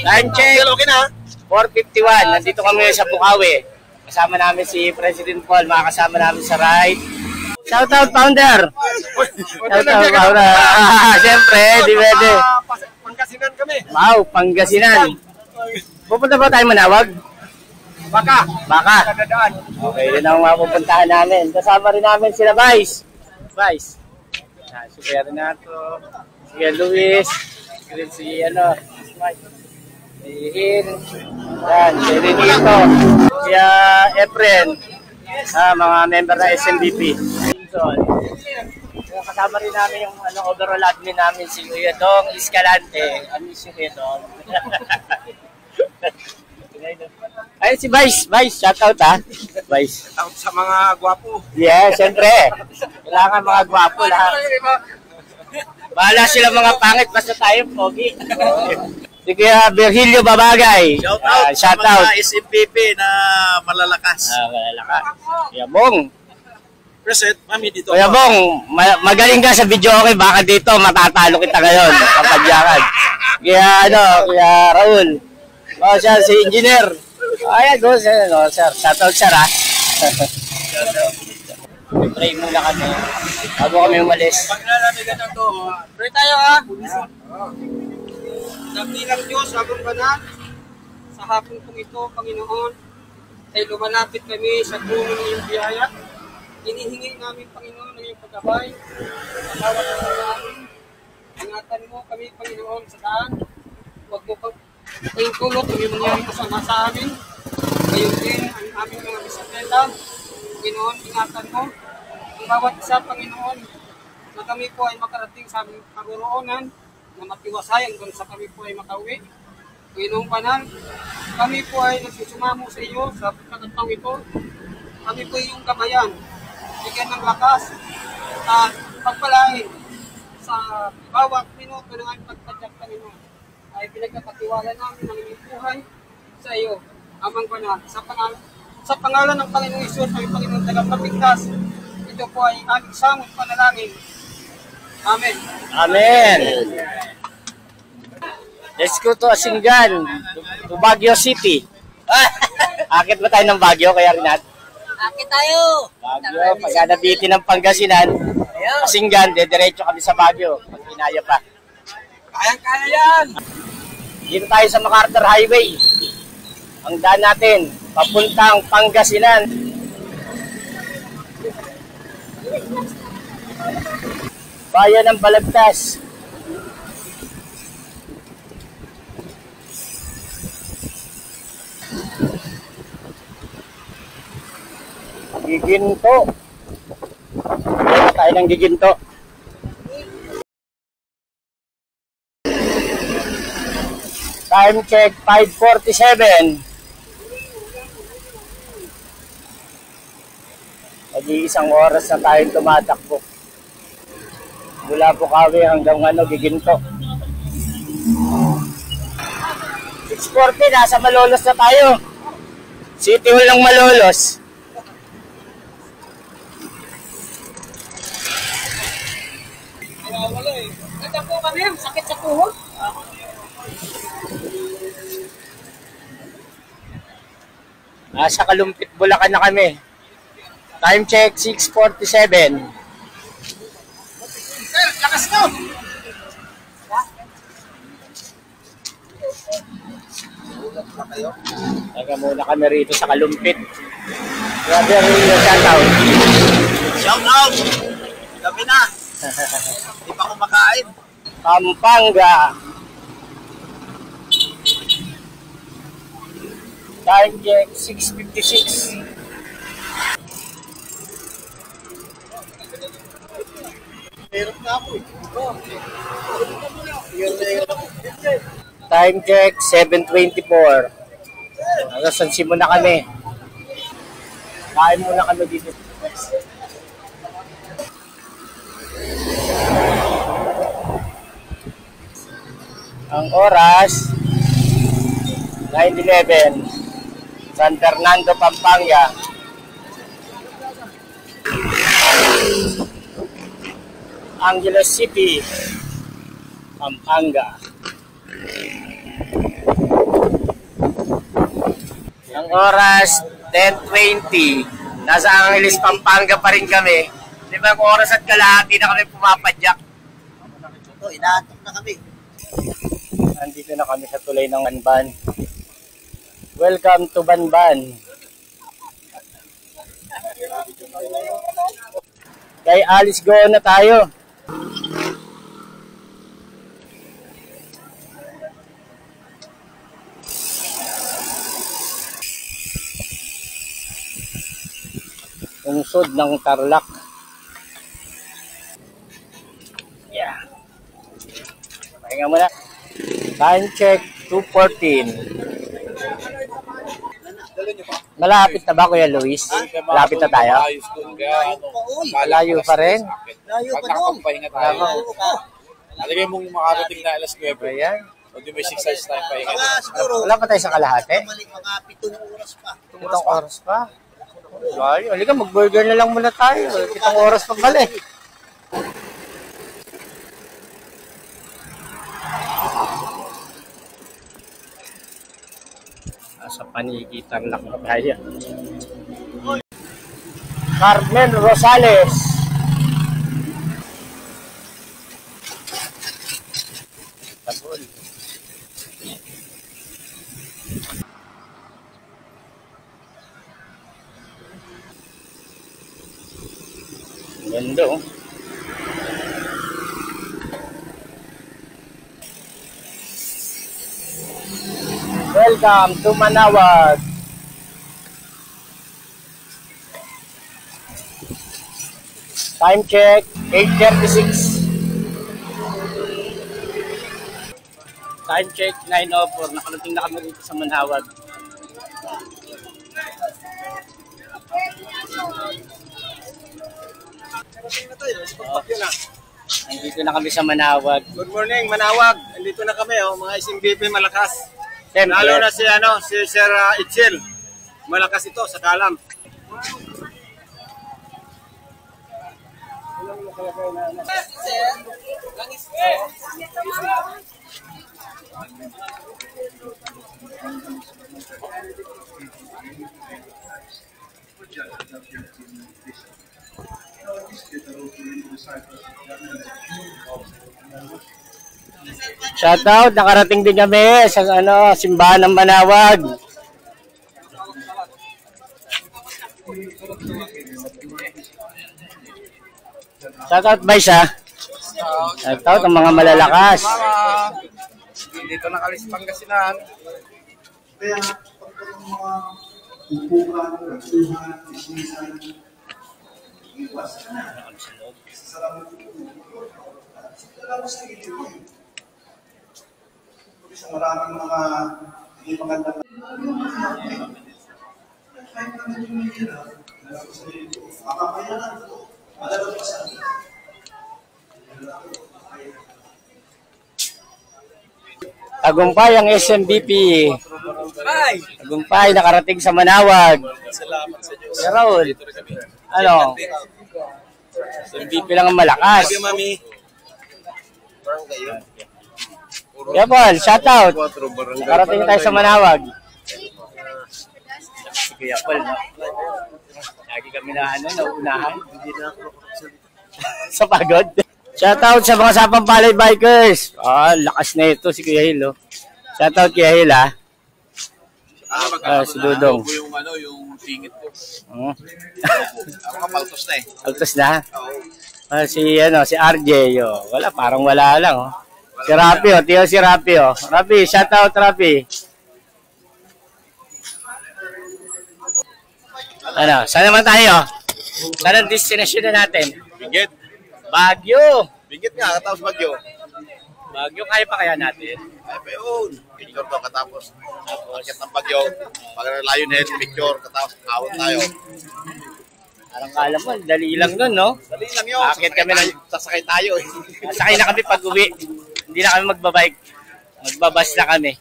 Time check. Okay na. 4:51. Nandito kami sa Bukawi. Kasama namin si President Paul. Makakasama namin sa ride. Shout out, founder. Shout out, founder. Siyempre, di pwede. Pangasinan kami. Wow, Pangasinan. Pupunta ba tayo Manawag? Baka. Okay, yun ang mapupuntahan namin. Kasama rin namin sila Vice. Si Kuya Renato, si Kuya Luis, si Hin, si Renito, si Efren, mga member ng SMBP. So, kasama rin namin yung overall admin namin, si Kuya Dong Escalante. Si Kuya Dong. Ay, si Vice, shout out Vice. Shout out sa mga gwapo. Yeah, siyempre. Kailangan mga gwapo lahat. Bahala sila mga pangit, basta tayo pogi. Si Kuya Virgilio Babagay. Shout out sa mga SMPP na malalakas. Malalakas. Kuya Bong. Present, mami dito. Kuya Bong, magaling ka sa video okay, baka dito matatalo kita ngayon. Kapadyakan. Kuya Raul. Siya si engineer. Ayan, go sir. Shout out sir Pray muna kami. Bago kami umalis. Pag nalamigan na to, pray tayo Dakilang Diyos, habang banal, sa hapon kong ito, Panginoon, ay lumalapit kami sa trono ng iyong biyaya. Inihingi namin, Panginoon, ng iyong pagkabay. Pagkawat ng namin. Ingatan mo kami, Panginoon, sa daan. Huwag mo kayong tulot ang iyong mangyari kasama sa amin. Ngayon din ang aming mga bisikleta. Panginoon, ingatan mo. Ang bawat isa, Panginoon, na kami po ay makarating sa aming paguroonan, na matiwasay hanggang sa kami po ay makauwi. Panginoong Banal, kami po ay nagsusumamo sa iyo sa pagkakataong ito. Kami po iyong gabayan, bigyan ng lakas at pagpalain sa bawat minuto ng aming pagpadyak, Panginoon. Ay pinagkakatiwala namin ang aming buhay sa iyo, Amang Banal. Sa pangalan ng Panginoong Isus, ang Panginoong Tagapagligtas, ito po ay aming samot panalangin. Amen. Amen. Let's go to Asinggan, to Baguio City. Akit ba tayo ng Baguio, kaya Renat? Akit tayo. Baguio, pagka nabitin ng Pangasinan, Asinggan, dediretso kami sa Baguio. Pag pinaya pa. Kayang-kaya yan! Dito tayo sa MacArthur Highway. Ang daan natin, papuntang Pangasinan. Bayan ng Balagtas. Giginto. Dito tayo ng Giginto. Time check 5:47. Mag-iisang oras na tayong tumatakbo. Mula Bukawi hanggang Giginto. 6:40, nasa Malolos na tayo. City Hall ng Malolos. Wala eh. Nagtapo kami, sakit sa tuhod. Nasa Kalumpit, Bulacan na kami. Time check 6:47. Lakas to! Taga muna kami rito sa Kalumpit. Brother, shout out. Shout out! Gabi na! Hindi pa kumakain. Pampanga. Time check 6:56. Time check 7:24. Nagasan muna kami. Kain muna kami dito. Ang oras 9:11. San Fernando, Pampanga. Angeles City, Pampanga. Ang oras, 10:20. Nasa Angeles, Pampanga pa rin kami. 5 oras at kalahati na kami pumapadyak. Ito, inaantok na kami. Nandito na kami sa tulay ng Banban. Welcome to Banban. Kay Alice, go na tayo. Lungsod ng Tarlac. Yeah. Pahinga muna. Time check, 2:14. Malapit na ba, Kuya Luis? Malapit na tayo? Malayo pa rin? Layo Pag pa doon. nakapahinga tayo. Alagay mong makarating na alas 9. Ayan. O di may 6 hours tayo pahinga. Mga siguro, Wala pa tayo sa kalahati? malik mga 7 oras pa. 7 oras pa. Ay, halika, mag-burger na lang muna tayo. 7 oras pa pala eh. Sa Paniki, Tarlac na tayo. Carmen Rosales. Tabol. Ganda oh. Welcome to Manawag. Time check, 8:36. Time check, 9:04. Nakarating na kami dito sa Manawag. Nandito na kami sa Manawag. Good morning, Manawag. Andito na kami, mga SMBP malakas. Siyempre, Lalo na si Sir Itzel. Malakas ito sa kalam. shoutout, nakarating din kami sa simbahan ng Manawag. Shoutout ba siya? Shoutout ang mga malalakas. Dito na Kalis Pangasinan. Kaya pagkat mga upukan, rasuhan, ismisan, iwas ka na. Salamat po. Salamat sa iyo. Kasi sa maraming mga hindi magandang kahit naman yung mahirap, alam ko sa iyo, makakayanan ko. Malalabasan. Tagumpay ang SMBP. Tagumpay, nakarating sa Manawag. Salamat sa Diyos. Si Raul, ano? SMBP lang ang malakas. Mami. Kaya Paul, shoutout. Nakarating tayo sa Manawag. Si Kuya Paul, no? Lagi kami na nauunahan. Sa pagod. Shoutout sa mga Sapang Palay Bikers. Lakas na ito si Kuya Hil, oh. Shoutout Kuya Hil, ha. Si Dudong. Yung tingit ko. Ako Paltos na eh. Altos na. Si RJ, oh. Wala, parang wala lang, oh. Si Rapi, oh. Tiyo si Rapi, oh. Rapi, shoutout Rapi. Ano, saan naman tayo? Saan ang destination na natin? Bigit. Baguio. Bigit nga, katapos Bagyo. Baguio, kaya pa kaya natin? Ay pa yun. Picture daw katapos. Pagkat ng Bagyo. Pag Lionhead, picture katapos. Awon tayo. Parang kala mo, dali lang nun, no? Dali lang yun. Akit kami Sasakay tayo eh. Sakay na kami pag uwi. Hindi na kami magbabike. Magbabas na kami.